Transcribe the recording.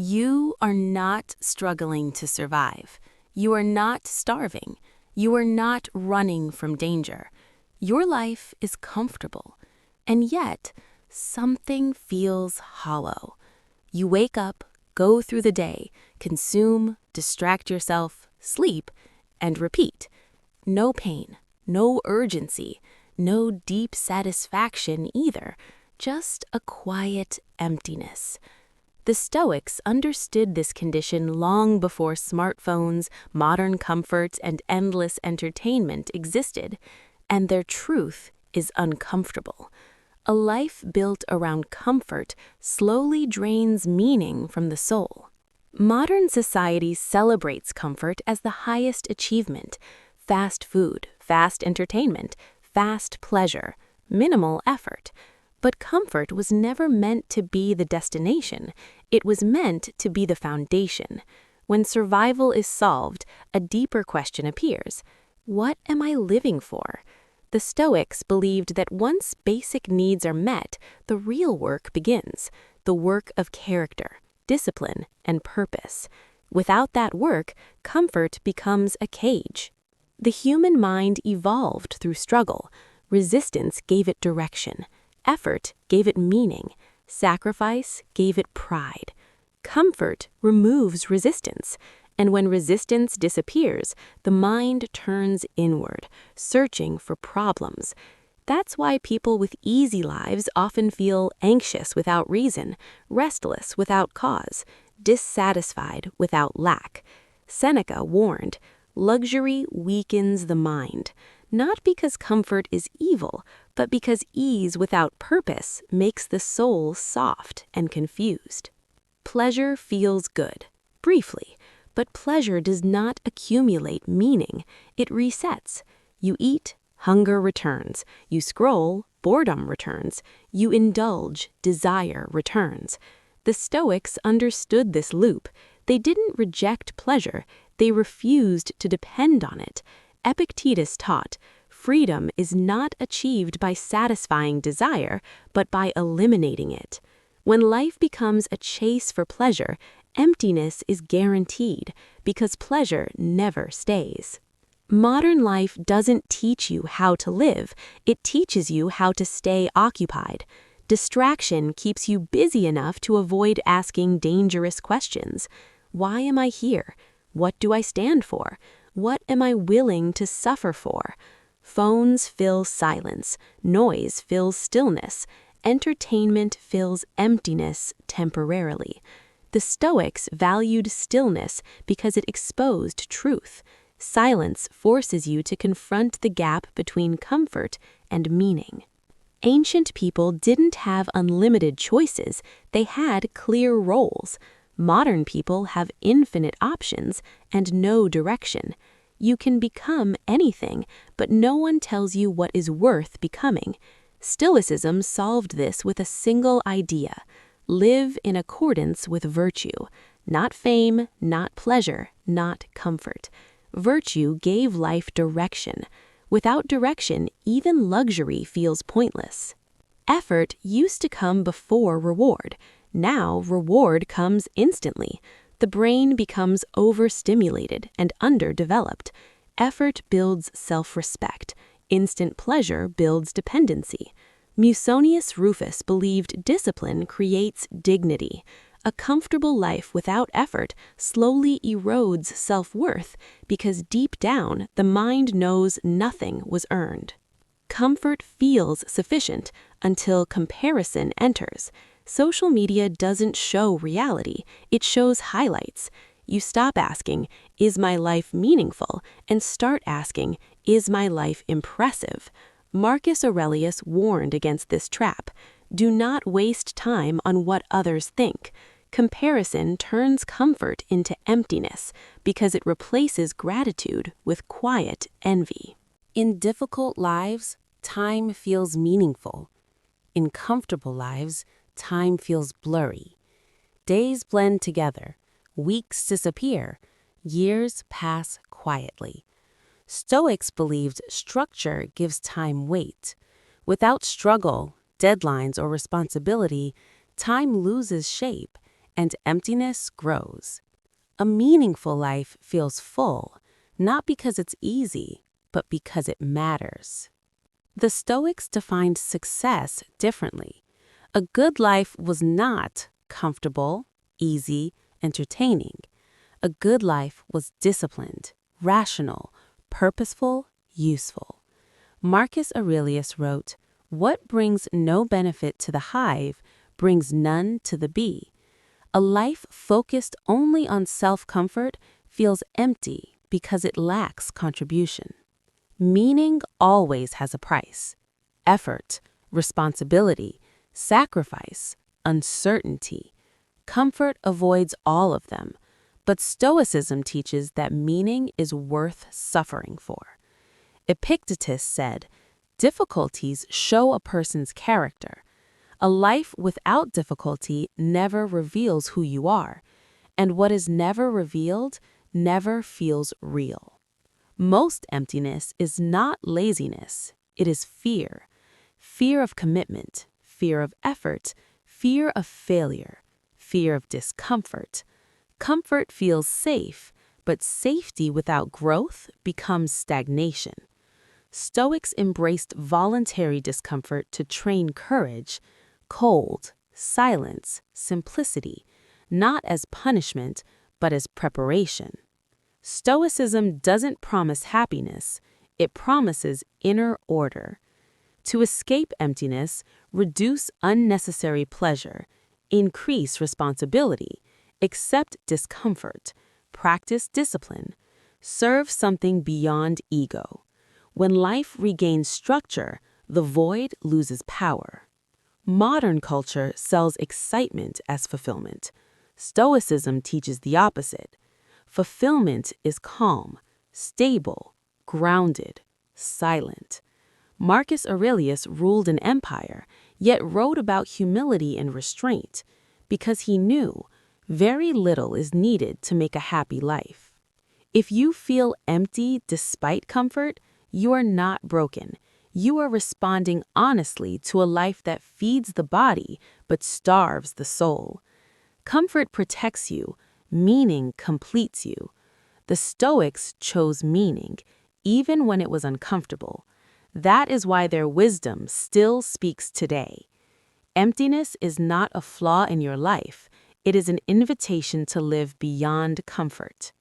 You are not struggling to survive. You are not starving. You are not running from danger. Your life is comfortable, and yet something feels hollow. You wake up, go through the day, consume, distract yourself, sleep, and repeat. No pain, no urgency, no deep satisfaction either, just a quiet emptiness. The Stoics understood this condition long before smartphones, modern comforts, and endless entertainment existed, and their truth is uncomfortable. A life built around comfort slowly drains meaning from the soul. Modern society celebrates comfort as the highest achievement: fast food, fast entertainment, fast pleasure, minimal effort. But comfort was never meant to be the destination. It was meant to be the foundation. When survival is solved, a deeper question appears. What am I living for? The Stoics believed that once basic needs are met, the real work begins, the work of character, discipline, and purpose. Without that work, comfort becomes a cage. The human mind evolved through struggle. Resistance gave it direction. Effort gave it meaning. Sacrifice gave it pride. Comfort removes resistance. And when resistance disappears, the mind turns inward, searching for problems. That's why people with easy lives often feel anxious without reason, restless without cause, dissatisfied without lack. Seneca warned, "Luxury weakens the mind," not because comfort is evil, but because ease without purpose makes the soul soft and confused. Pleasure feels good, briefly, but pleasure does not accumulate meaning. It resets. You eat, hunger returns. You scroll, boredom returns. You indulge, desire returns. The Stoics understood this loop. They didn't reject pleasure. They refused to depend on it. Epictetus taught, freedom is not achieved by satisfying desire, but by eliminating it. When life becomes a chase for pleasure, emptiness is guaranteed, because pleasure never stays. Modern life doesn't teach you how to live, it teaches you how to stay occupied. Distraction keeps you busy enough to avoid asking dangerous questions. Why am I here? What do I stand for? What am I willing to suffer for? Phones fill silence, noise fills stillness, entertainment fills emptiness temporarily. The Stoics valued stillness because it exposed truth. Silence forces you to confront the gap between comfort and meaning. Ancient people didn't have unlimited choices, they had clear roles. Modern people have infinite options and no direction. You can become anything, but no one tells you what is worth becoming. Stoicism solved this with a single idea: live in accordance with virtue. Not fame, not pleasure, not comfort. Virtue gave life direction. Without direction, even luxury feels pointless. Effort used to come before reward. Now, reward comes instantly. The brain becomes overstimulated and underdeveloped. Effort builds self-respect. Instant pleasure builds dependency. Musonius Rufus believed discipline creates dignity. A comfortable life without effort slowly erodes self-worth because deep down the mind knows nothing was earned. Comfort feels sufficient until comparison enters. Social media doesn't show reality, it shows highlights. You stop asking, "Is my life meaningful?" and start asking, "Is my life impressive?" Marcus Aurelius warned against this trap. Do not waste time on what others think. Comparison turns comfort into emptiness because it replaces gratitude with quiet envy. In difficult lives, time feels meaningful. In comfortable lives, time feels blurry. Days blend together, weeks disappear, years pass quietly. Stoics believed structure gives time weight. Without struggle, deadlines, or responsibility, time loses shape, and emptiness grows. A meaningful life feels full, not because it's easy, but because it matters. The Stoics defined success differently. A good life was not comfortable, easy, entertaining. A good life was disciplined, rational, purposeful, useful. Marcus Aurelius wrote, "What brings no benefit to the hive brings none to the bee." A life focused only on self-comfort feels empty because it lacks contribution. Meaning always has a price: effort, responsibility, sacrifice, uncertainty. Comfort avoids all of them, but Stoicism teaches that meaning is worth suffering for. Epictetus said, "Difficulties show a person's character. A life without difficulty never reveals who you are, and what is never revealed never feels real." Most emptiness is not laziness, it is fear. Fear of commitment, fear of effort, fear of failure, fear of discomfort. Comfort feels safe, but safety without growth becomes stagnation. Stoics embraced voluntary discomfort to train courage, cold, silence, simplicity, not as punishment, but as preparation. Stoicism doesn't promise happiness, it promises inner order. To escape emptiness, reduce unnecessary pleasure, increase responsibility, accept discomfort, practice discipline, serve something beyond ego. When life regains structure, the void loses power. Modern culture sells excitement as fulfillment. Stoicism teaches the opposite. Fulfillment is calm, stable, grounded, silent. Marcus Aurelius ruled an empire, yet wrote about humility and restraint, because he knew very little is needed to make a happy life. If you feel empty despite comfort, you are not broken. You are responding honestly to a life that feeds the body but starves the soul. Comfort protects you, meaning completes you. The Stoics chose meaning, even when it was uncomfortable. That is why their wisdom still speaks today. Emptiness is not a flaw in your life, it is an invitation to live beyond comfort.